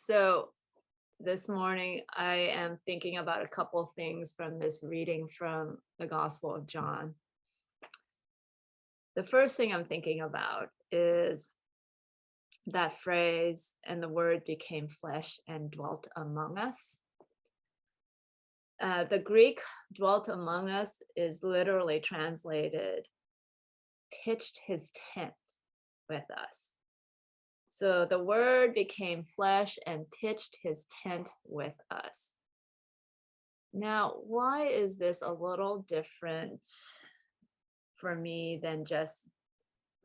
So this morning I am thinking about a couple things from this reading from the Gospel of John. The first thing I'm thinking about is that phrase, and the word became flesh and dwelt among us. The Greek dwelt among us is literally translated pitched his tent with us. So the word became flesh and pitched his tent with us. Now, why is this a little different for me than just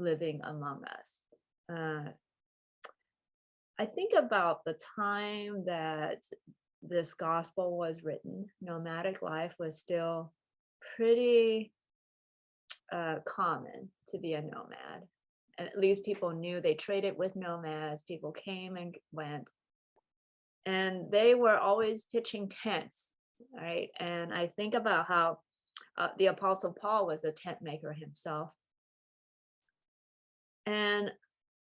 living among us? I think about the time that this gospel was written. Nomadic life was still pretty common to be a nomad. And at least people knew they traded with nomads. People came and went, and they were always pitching tents, right? And I think about how the Apostle Paul was a tent maker himself. And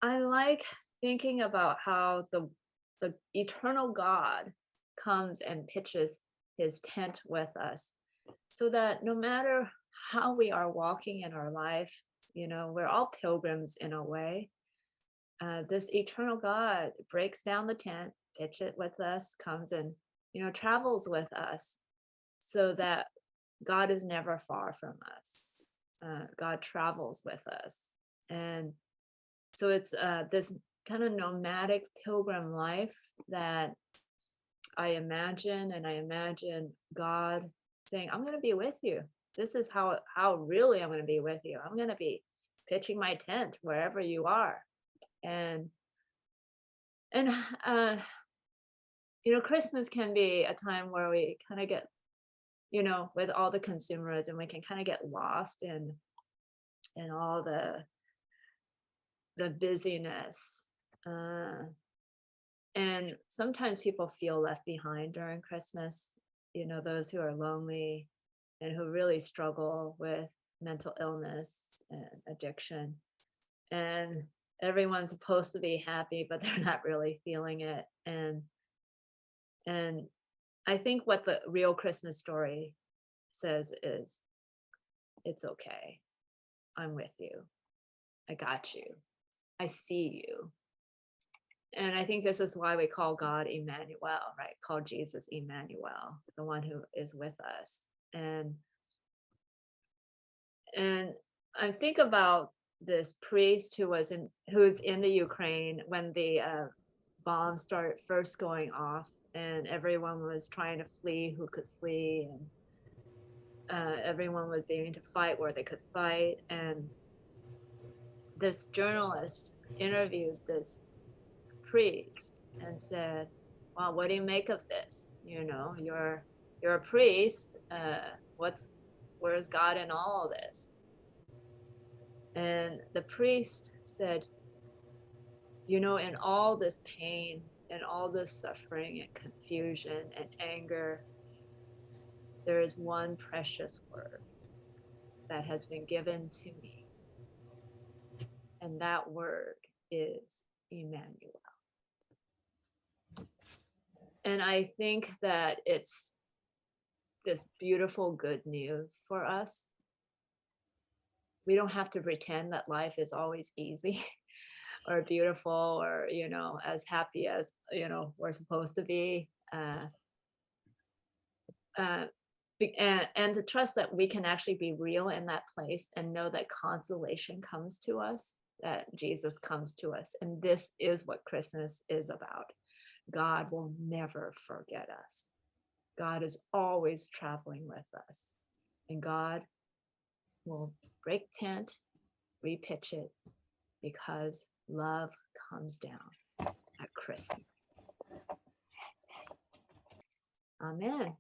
I like thinking about how the eternal God comes and pitches his tent with us, so that no matter how we are walking in our life, we're all pilgrims in a way. This eternal God breaks down the tent, pitch it with us, comes and, travels with us, so that God is never far from us. God travels with us. And so it's this kind of nomadic pilgrim life that I imagine, and I imagine God saying, I'm going to be with you. This is how really I'm going to be with you. I'm going to be pitching my tent wherever you are. And Christmas can be a time where we kind of get, with all the consumerism, we can kind of get lost in all the busyness. And sometimes people feel left behind during Christmas, those who are lonely and who really struggle with mental illness and addiction. And everyone's supposed to be happy, but they're not really feeling it. And I think what the real Christmas story says is, it's okay. I'm with you. I got you. I see you. And I think this is why we call God Emmanuel, right? Call Jesus Emmanuel, the one who is with us. And I think about this priest who's in the Ukraine when the bombs started first going off, and everyone was trying to flee who could flee, and everyone was beginning to fight where they could fight. And this journalist interviewed this priest and said, "Well, what do you make of this? You're a priest. Where's God in all of this?" And the priest said, in all this pain and all this suffering and confusion and anger, there is one precious word that has been given to me. And that word is Emmanuel. And I think that it's this beautiful good news for us. We don't have to pretend that life is always easy or beautiful or, as happy as, we're supposed to be. And to trust that we can actually be real in that place and know that consolation comes to us, that Jesus comes to us. And this is what Christmas is about. God will never forget us. God is always traveling with us. And God will break tent, repitch it, because love comes down at Christmas. Amen.